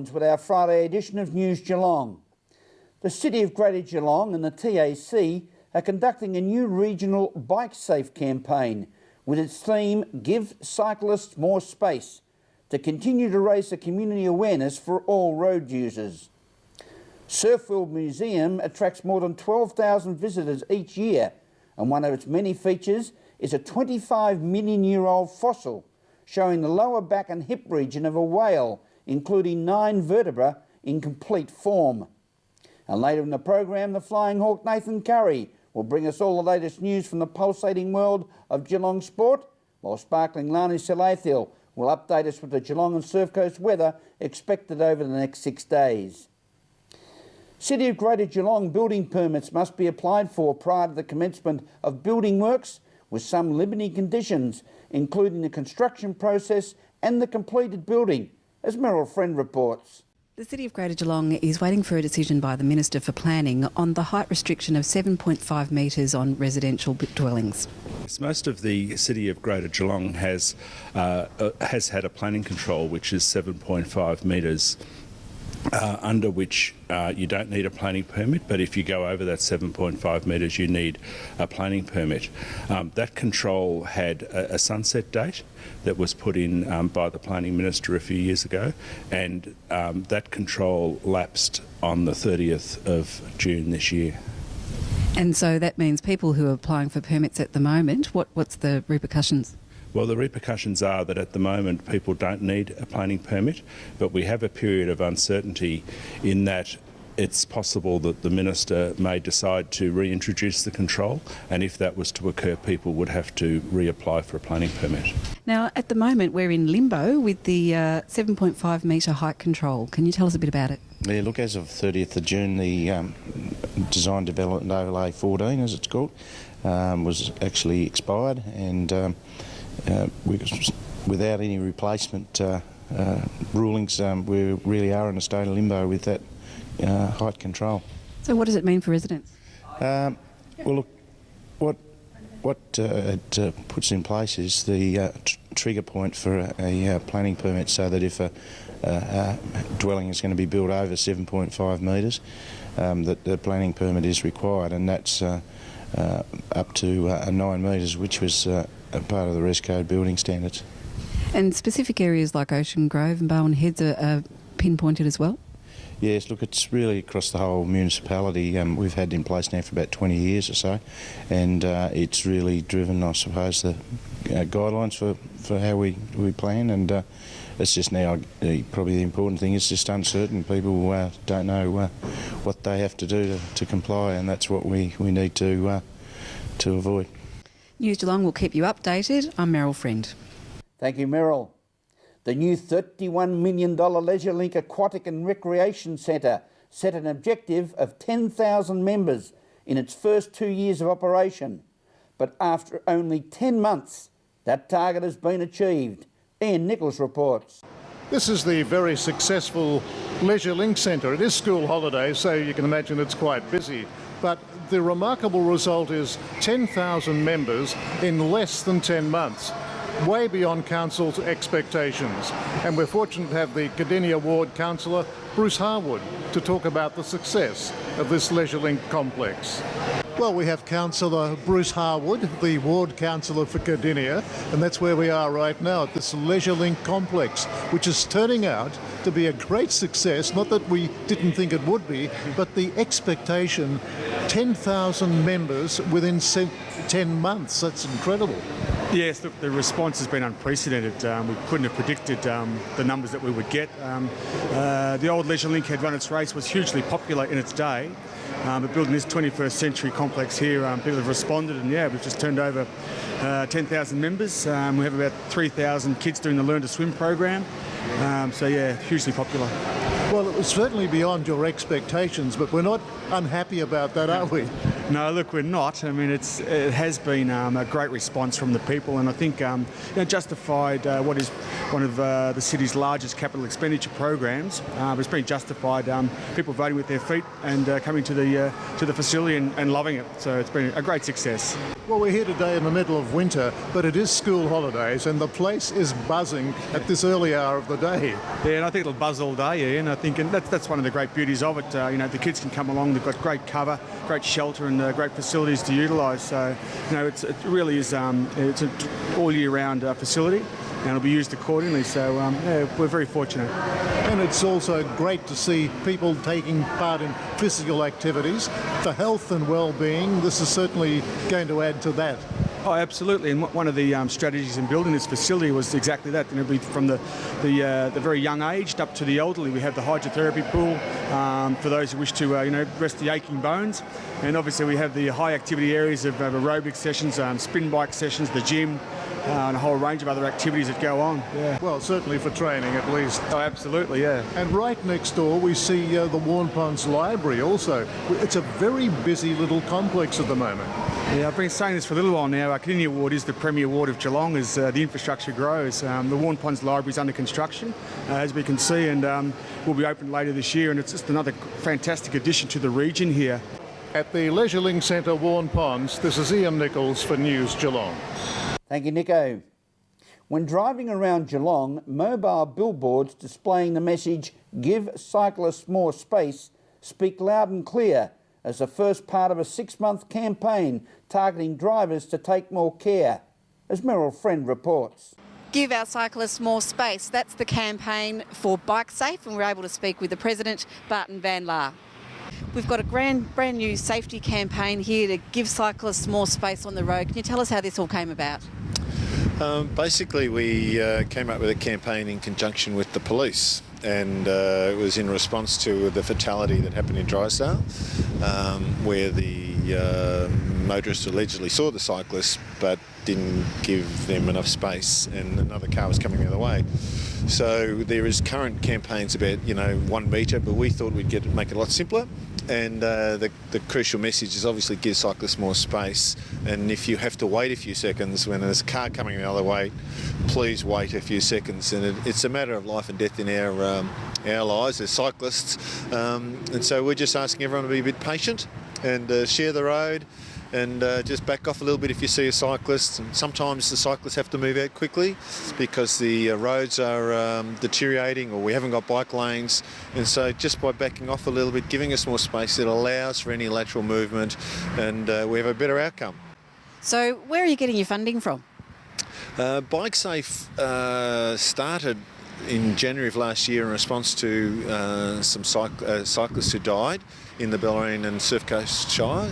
Collins with our Friday edition of News Geelong. The City of Greater Geelong and the TAC are conducting a new regional Bike Safe campaign with its theme Give Cyclists More Space to continue to raise the community awareness for all road users. Surfworld Museum attracts more than 12,000 visitors each year, and one of its many features is a 25 million year old fossil showing the lower back and hip region of a whale, including 9 vertebrae in complete form. And later in the program, the Flying Hawk Nathan Curry will bring us all the latest news from the pulsating world of Geelong sport, while sparkling Lani Salathiel will update us with the Geelong and Surf Coast weather expected over the next 6 days. City of Greater Geelong building permits must be applied for prior to the commencement of building works, with some limiting conditions, including the construction process and the completed building, as Meryl Friend reports. The City of Greater Geelong is waiting for a decision by the Minister for Planning on the height restriction of 7.5 metres on residential dwellings. Most of the City of Greater Geelong has had a planning control which is 7.5 metres. Under which you don't need a planning permit, but if you go over that 7.5 metres you need a planning permit. That control had a sunset date that was put in by the Planning Minister a few years ago, and that control lapsed on the 30th of June this year. And so that means people who are applying for permits at the moment, what's the repercussions? Well, the repercussions are that at the moment people don't need a planning permit, but we have a period of uncertainty in that it's possible that the Minister may decide to reintroduce the control, and if that was to occur, people would have to reapply for a planning permit. Now, at the moment we're in limbo with the 7.5 metre height control. Can you tell us a bit about it? Yeah, look, as of 30th of June, the Design Development Overlay 14, as it's called, was actually expired, and without any replacement rulings, we really are in a state of limbo with that height control. So what does it mean for residents? Well, look, what it puts in place is the trigger point for a planning permit, so that if a dwelling is going to be built over 7.5 metres, that the planning permit is required, and that's up to 9 metres, which was a part of the Res Code building standards. And specific areas like Ocean Grove and Bowen Heads are pinpointed as well? Yes, look, it's really across the whole municipality. We've had it in place now for about 20 years or so, and it's really driven, I suppose, the guidelines for how we plan, and it's just now, probably the important thing is just uncertain. People don't know what they have to do to comply, and that's what we need to avoid. News Geelong will keep you updated. I'm Meryl Friend. Thank you, Meryl. The new $31 million LeisureLink Aquatic and Recreation Centre set an objective of 10,000 members in its first 2 years of operation. But after only 10 months, that target has been achieved. Ian Nichols reports. This is the very successful LeisureLink Centre. It is school holidays, so you can imagine it's quite busy. But the remarkable result is 10,000 members in less than 10 months, way beyond Council's expectations. And we're fortunate to have the Cardinia Ward Councillor, Bruce Harwood, to talk about the success of this LeisureLink complex. Well, we have Councillor Bruce Harwood, the Ward Councillor for Cardinia, and that's where we are right now at this LeisureLink complex, which is turning out to be a great success. Not that we didn't think it would be, but the expectation, 10,000 members within 10 months. That's incredible. Yes, look, the response has been unprecedented. We couldn't have predicted the numbers that we would get. The old LeisureLink had run its race, was hugely popular in its day. But building this 21st century complex here, people have responded, and yeah, we've just turned over 10,000 members. We have about 3,000 kids doing the Learn to Swim program. So yeah, hugely popular. Well, it was certainly beyond your expectations, but we're not unhappy about that, are we? No, look, we're not. I mean, it has been a great response from the people, and I think justified what is one of the city's largest capital expenditure programs. It's been justified. People voting with their feet and coming to the facility and loving it. So it's been a great success. Well, we're here today in the middle of winter, but it is school holidays and the place is buzzing at this early hour of the day. Yeah, and I think it'll buzz all day, Ian. I think, and that's one of the great beauties of it. The kids can come along. They've got great cover, great shelter, and great facilities to utilise. So, it really is. It's an all year round facility, and it'll be used accordingly. So, we're very fortunate. And it's also great to see people taking part in physical activities. For health and well-being, this is certainly going to add to that. Oh, absolutely. And one of the strategies in building this facility was exactly that. And it'll be from the very young aged up to the elderly. We have the hydrotherapy pool for those who wish to, rest the aching bones. And obviously we have the high activity areas of aerobic sessions, spin bike sessions, the gym, and a whole range of other activities that go on. Yeah. Well, certainly for training at least. Oh, absolutely, yeah. And right next door we see the Warnponds Library also. It's a very busy little complex at the moment. Yeah, I've been saying this for a little while now. Our Caninian Ward is the premier ward of Geelong as the infrastructure grows. The Warnponds Library is under construction, as we can see, and will be opened later this year. And it's just another fantastic addition to the region here. At the Leisureling Centre, Warnponds, this is Ian Nichols for News Geelong. Thank you, Nico. When driving around Geelong, mobile billboards displaying the message "Give cyclists more space" speak loud and clear as the first part of a 6-month campaign targeting drivers to take more care, as Meryl Friend reports. Give our cyclists more space. That's the campaign for Bike Safe, and we're able to speak with the President, Barton Van Laar. We've got a brand new safety campaign here to give cyclists more space on the road. Can you tell us how this all came about? Basically, we came up with a campaign in conjunction with the police, and it was in response to the fatality that happened in Drysdale, where the motorist allegedly saw the cyclist but didn't give them enough space, and another car was coming the other way. So there is current campaigns about 1 metre, but we thought we'd make it a lot simpler. And the crucial message is obviously give cyclists more space. And if you have to wait a few seconds when there's a car coming the other way, please wait a few seconds. And it's a matter of life and death in our lives as cyclists. And so we're just asking everyone to be a bit patient and share the road. And just back off a little bit if you see a cyclist. And sometimes the cyclists have to move out quickly because the roads are deteriorating or we haven't got bike lanes. And so just by backing off a little bit, giving us more space, it allows for any lateral movement and we have a better outcome. So where are you getting your funding from? Bike Safe started in January of last year in response to some cyclists who died in the Bellarine and Surf Coast Shire,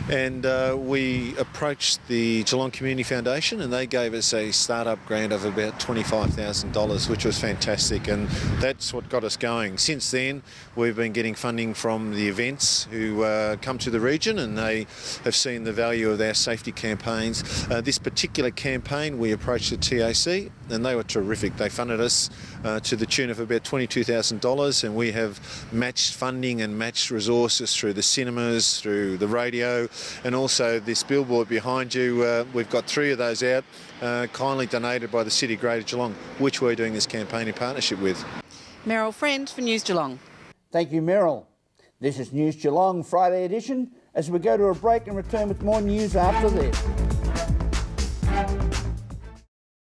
and we approached the Geelong Community Foundation and they gave us a start-up grant of about $25,000, which was fantastic, and that's what got us going. Since then we've been getting funding from the events who come to the region, and they have seen the value of our safety campaigns. This particular campaign we approached the TAC and they were terrific. They funded us to the tune of about $22,000, and we have matched funding and matched resources through the cinemas, through the radio, and also this billboard behind you. We've got 3 of those out, kindly donated by the City of Greater Geelong, which we're doing this campaign in partnership with. Meryl Friend for News Geelong. Thank you, Meryl. This is News Geelong Friday edition, as we go to a break and return with more news after this.